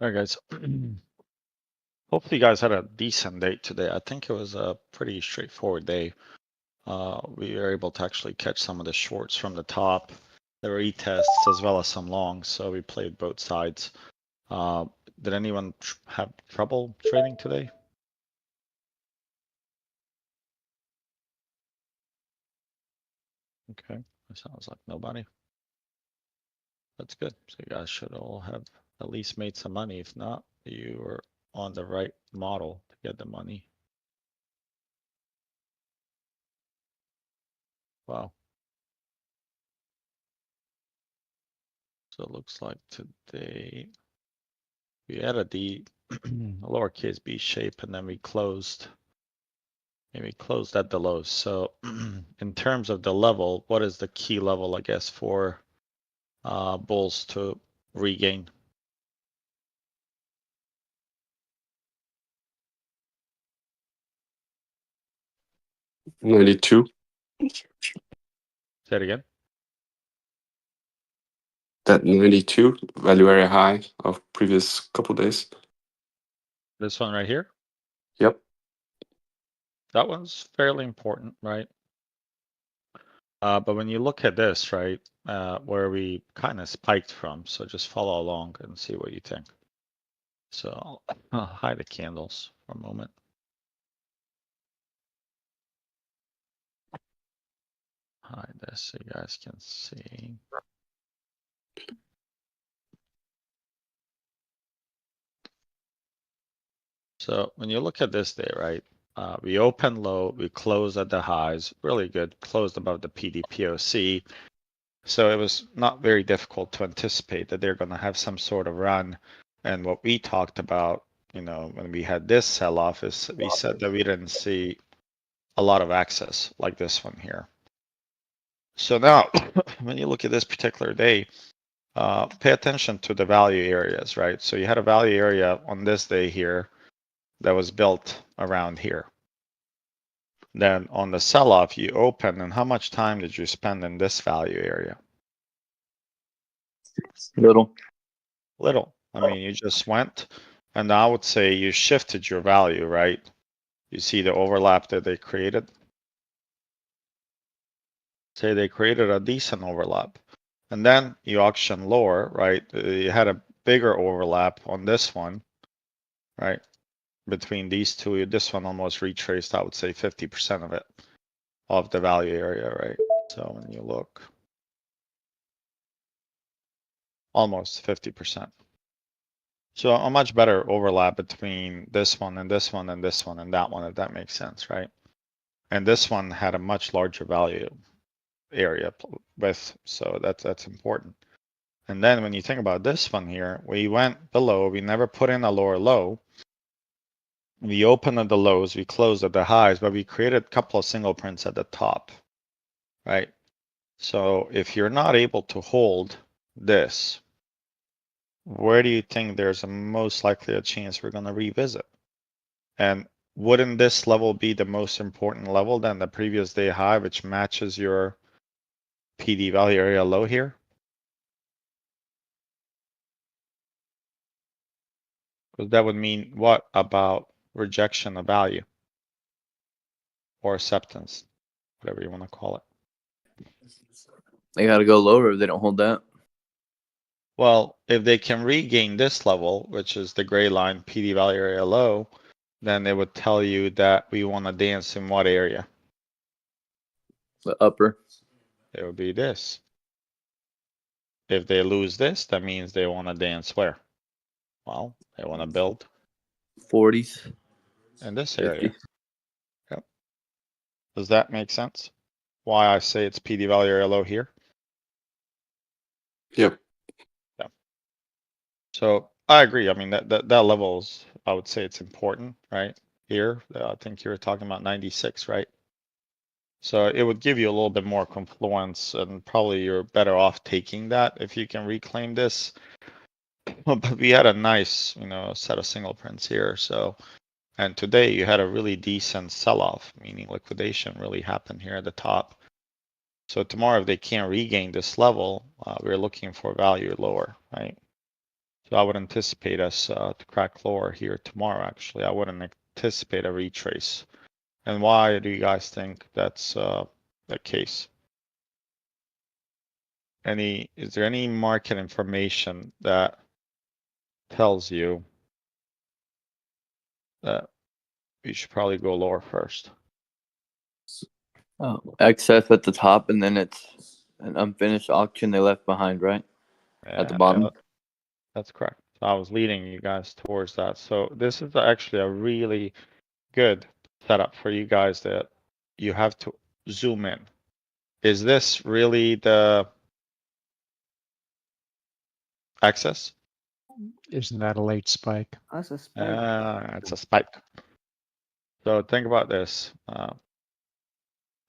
All right, guys. Hopefully you guys had a decent day today. I think it was a pretty straightforward day. We were able to actually catch some of the shorts from the top. There were e-tests as well as some longs, so we played both sides. Uh, did anyone have trouble trading today? Okay, that sounds like nobody. That's good. So you guys should all have at least made some money. If not, you were on the right model to get the money. Wow. So it looks like today we had a lowercase b shape and then we closed. Maybe closed at the lows. So in terms of the level, what is the key level, I guess, for bulls to regain? $92. Say it again. That 92 value area high of previous couple days. This one right here. Yep. That one's fairly important, right? But when you look at this, right, where we kind of spiked from, so just follow along and see what you think. So I'll hide the candles for a moment. Hide this so you guys can see. So when you look at this day, right, we opened low, we closed at the highs, really good, closed above the PDPOC. So it was not very difficult to anticipate that they're going to have some sort of run. And what we talked about, you know, when we had this sell-off is we said that we didn't see a lot of access like this one here. So now when you look at this particular day, pay attention to the value areas, right? So you had a value area on this day here that was built around here. Then on the sell-off, you open, and how much time did you spend in this value area? Little. Little. I mean, you just went, and I would say you shifted your value, right? You see the overlap that they created? Say they created a decent overlap. And then you auction lower, right? You had a bigger overlap on this one, right? Between these two, this one almost retraced, I would say 50% of it, of the value area, right? So when you look, almost 50%. So a much better overlap between this one and this one and this one and that one, if that makes sense, right? And this one had a much larger value area with, so that's important. And then when you think about this one here, we went below, we never put in a lower low. We opened at the lows, we closed at the highs, but we created a couple of single prints at the top, right? So if you're not able to hold this, where do you think there's a most likely a chance we're going to revisit? And wouldn't this level be the most important level than the previous day high, which matches your PD value area low here? Because that would mean what about rejection of value or acceptance, whatever you want to call it? They got to go lower if they don't hold that. Well, if they can regain this level, which is the gray line, PD value area low, then it would tell you that we want to dance in what area? The upper. It would be this. If they lose this, that means they want to dance where? Well, they want to build 40s. in this 50s. area. Yep. Does that make sense? Why I say it's PD value area low here? Yep. Yeah. So I agree. I mean, that level's, I would say it's important, right? Here, I think you were talking about 96, right? So it would give you a little bit more confluence, and probably you're better off taking that if you can reclaim this. But we had a nice, you know, set of single prints here. So, and today you had a really decent sell-off, meaning liquidation really happened here at the top. So tomorrow, if they can't regain this level, we're looking for value lower, right? So I would anticipate us to crack lower here tomorrow, actually. I wouldn't anticipate a retrace. And why do you guys think that's the case? Is there any market information that tells you that you should probably go lower first? Oh, excess at the top, and then it's an unfinished auction they left behind, right? At the bottom. Yeah, that's correct. So I was leading you guys towards that. So this is actually a really good setup for you guys that you have to zoom in. Is this really the excess? Isn't that a late spike? That's a spike. It's a spike. So think about this.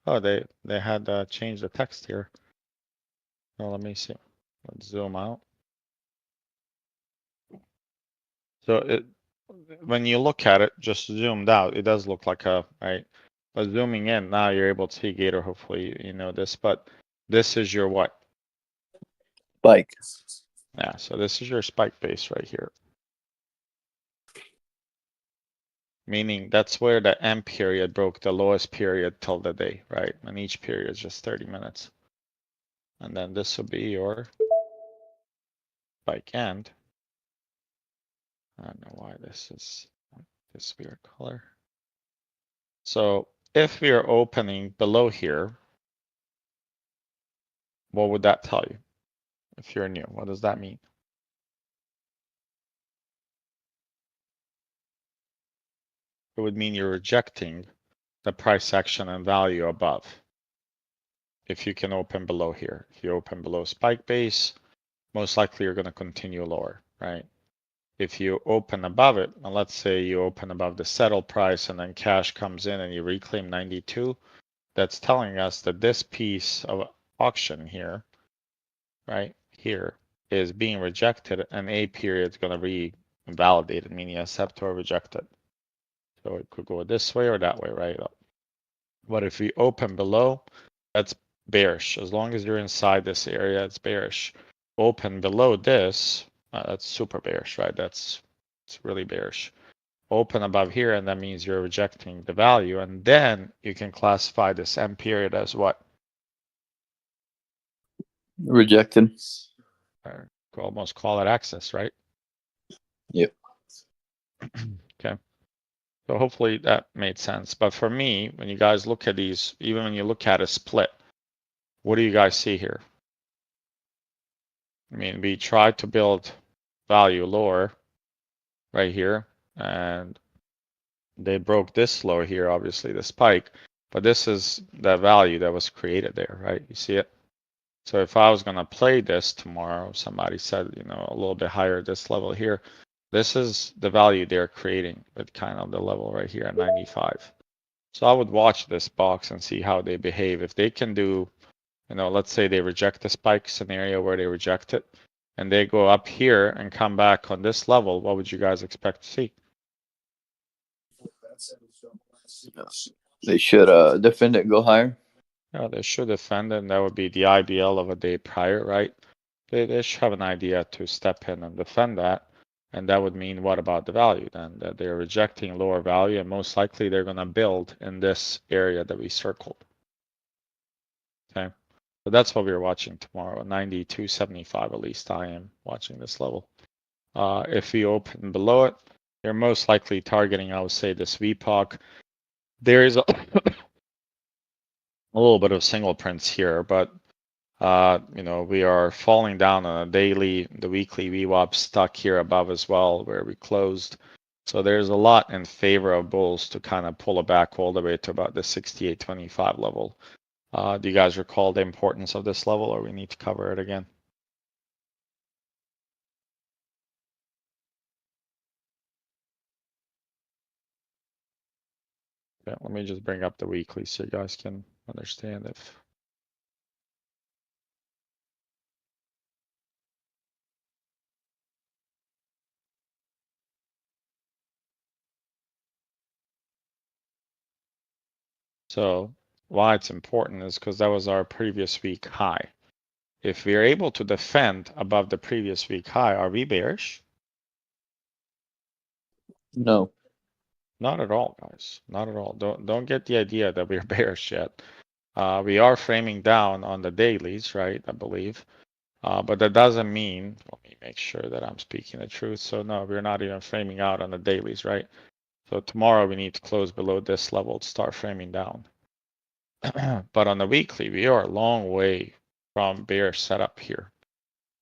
Oh, they had changed the text here. Well, let me see. Let's zoom out. So when you look at it, just zoomed out, it does look like a, right? But zooming in, now you're able to see Gator. Hopefully you know this, but this is your what? Spike. Yeah, so this is your spike base right here. Meaning that's where the M period broke the lowest period till the day, right? And each period is just 30 minutes. And then this will be your spike end. I don't know why this is this weird color. So if we are opening below here, what would that tell you? If you're new, what does that mean? It would mean you're rejecting the price action and value above. If you can open below here, if you open below spike base, most likely you're going to continue lower, right? If you open above it, and let's say you open above the settle price and then cash comes in and you reclaim 92, that's telling us that this piece of auction here, right here, is being rejected and a period is going to be invalidated, meaning accept or reject it. So it could go this way or that way, right? But if we open below, that's bearish. As long as you're inside this area, it's bearish. Open below this, that's super bearish, right? It's really bearish. Open above here, and that means you're rejecting the value. And then you can classify this M period as what? Rejected. Or almost call it access, right? Yep. Okay. So hopefully that made sense. But for me, when you guys look at these, even when you look at a split, what do you guys see here? I mean, we tried to build value lower right here, and they broke this low here, obviously the spike, but this is the value that was created there, right? You see it? So if I was gonna play this tomorrow, somebody said, you know, a little bit higher this level here, this is the value they're creating with kind of the level right here at 95. So I would watch this box and see how they behave. If they can do, you know, let's say they reject the spike scenario where they reject it, and they go up here and come back on this level, what would you guys expect to see? They should defend it, go higher. Yeah, they should defend, and that would be the IBL of a day prior, right? They should have an idea to step in and defend that. And that would mean what about the value then? That they're rejecting lower value, and most likely they're going to build in this area that we circled. Okay, so that's what we're watching tomorrow, 92.75 at least. I am watching this level. If we open below it, they're most likely targeting, I would say, this VPOC. There is a little bit of single prints here, but you know, we are falling down on a daily, the weekly VWAP stuck here above as well, where we closed. So there's a lot in favor of bulls to kind of pull it back all the way to about the 68.25 level. Do you guys recall the importance of this level, or we need to cover it again? Yeah, let me just bring up the weekly so you guys can understand if. So why it's important is because that was our previous week high. If we are able to defend above the previous week high, are we bearish? No. Not at all, guys. Not at all. Don't get the idea that we're bearish yet. We are framing down on the dailies, right? I believe. But that doesn't mean, let me make sure that I'm speaking the truth. So no, we're not even framing out on the dailies, right? So tomorrow we need to close below this level to start framing down. But on the weekly, we are a long way from bearish setup here.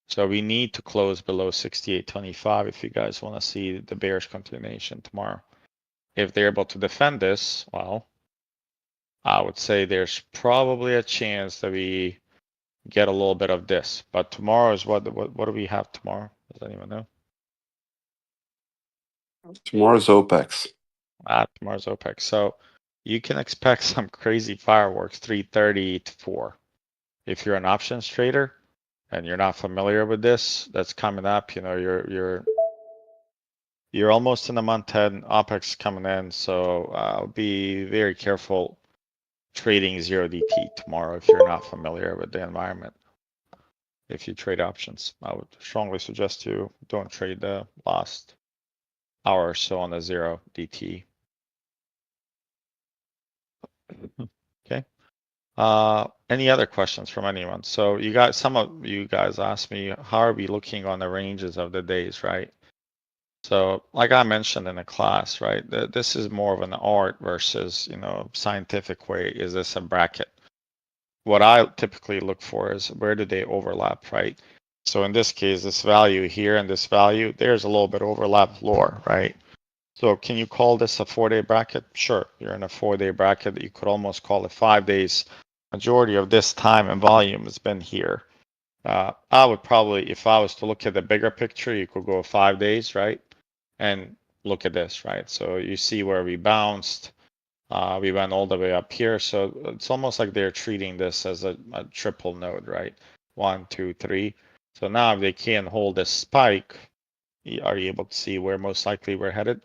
So we need to close below 68.25 if you guys want to see the bearish continuation tomorrow. If they're able to defend this, well, I would say there's probably a chance that we get a little bit of this. But tomorrow is what do we have tomorrow? Does anyone know? Tomorrow's Opex. Tomorrow's Opex. So you can expect some crazy fireworks 3:30 to 4. If you're an options trader and you're not familiar with this, that's coming up. You know, you're almost in the month 10. Opex coming in, so be very careful trading 0DT tomorrow if you're not familiar with the environment. If you trade options, I would strongly suggest you don't trade the last hour or so on the 0DT. Okay. Any other questions from anyone? So you guys, some of you guys asked me, how are we looking on the ranges of the days, right? So like I mentioned in the class, right, this is more of an art versus, you know, scientific way. Is this a bracket? What I typically look for is where do they overlap, right? So in this case, this value here and this value, there's a little bit overlap lower, right? So can you call this a 4-day bracket? Sure, you're in a 4-day bracket. You could almost call it 5 days. Majority of this time and volume has been here. I would probably, if I was to look at the bigger picture, you could go 5 days, right? And look at this, right? So you see where we bounced. We went all the way up here. So it's almost like they're treating this as a triple node, right? 1, 2, 3. So now if they can hold this spike, are you able to see where most likely we're headed?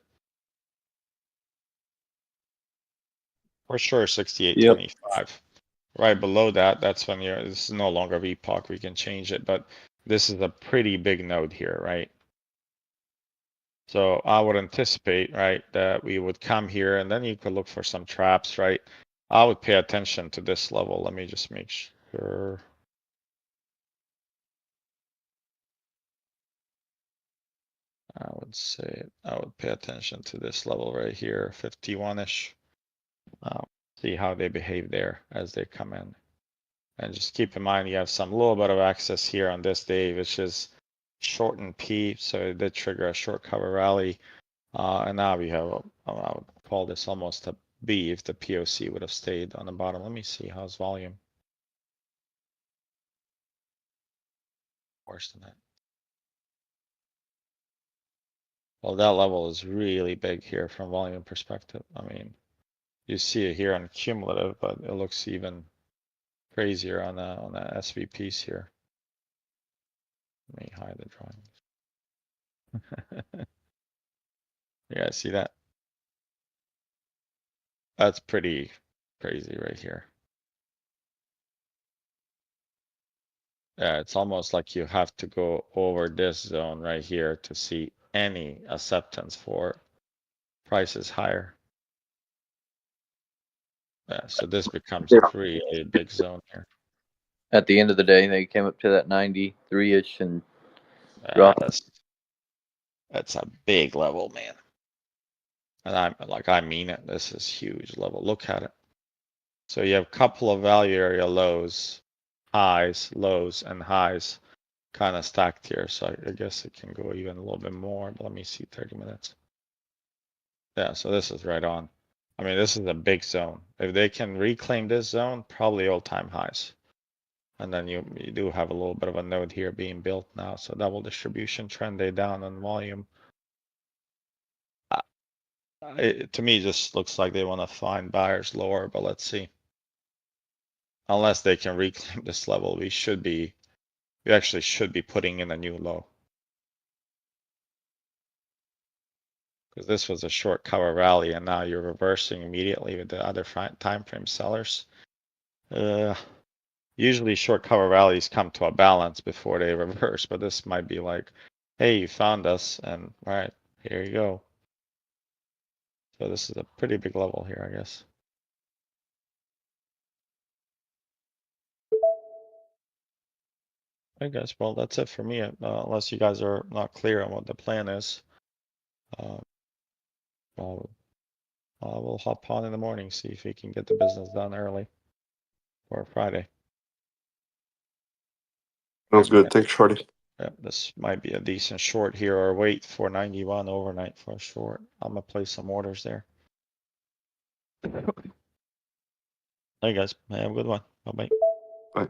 For sure, 68.25. Right below that, that's when this is no longer VPOC. We can change it, but this is a pretty big node here, right? So I would anticipate, right, that we would come here and then you could look for some traps, right? I would pay attention to this level. Let me just make sure. I would say I would pay attention to this level right here, 51-ish. See how they behave there as they come in. And just keep in mind you have some little bit of access here on this day, which is shortened P, so it did trigger a short cover rally. And now we have, I would call this almost a B if the POC would have stayed on the bottom. Let me see how's volume. Worse than that. Well, that level is really big here from volume perspective. I mean, you see it here on cumulative, but it looks even crazier on the SVPs here. Let me hide the drawings. You guys see that? That's pretty crazy right here. Yeah, it's almost like you have to go over this zone right here to see any acceptance for prices higher. Yeah, so this becomes a really big zone here. At the end of the day, they came up to that 93-ish and Yeah, dropped. that's a big level, man. And I mean it. This is huge level. Look at it. So you have a couple of value area lows, highs, lows, and highs kind of stacked here. So I guess it can go even a little bit more. But let me see 30 minutes. Yeah, so this is right on. I mean, this is a big zone. If they can reclaim this zone, probably all-time highs. And then you do have a little bit of a node here being built now. So double distribution trend day down on volume. To me, just looks like they want to find buyers lower, but let's see. Unless they can reclaim this level, we actually should be putting in a new low. Because this was a short cover rally and now you're reversing immediately with the other time frame sellers. Usually short cover rallies come to a balance before they reverse, but this might be like, hey, you found us and all right, here you go. So this is a pretty big level here, I guess. I guess, well, that's it for me, unless you guys are not clear on what the plan is. Well, we'll hop on in the morning, see if we can get the business done early for Friday. Sounds good. Thanks, Shorty. Yeah, this might be a decent short here, or wait for 91 overnight for a short. I'm gonna place some orders there. Hey guys, have a good one. Bye bye. Bye.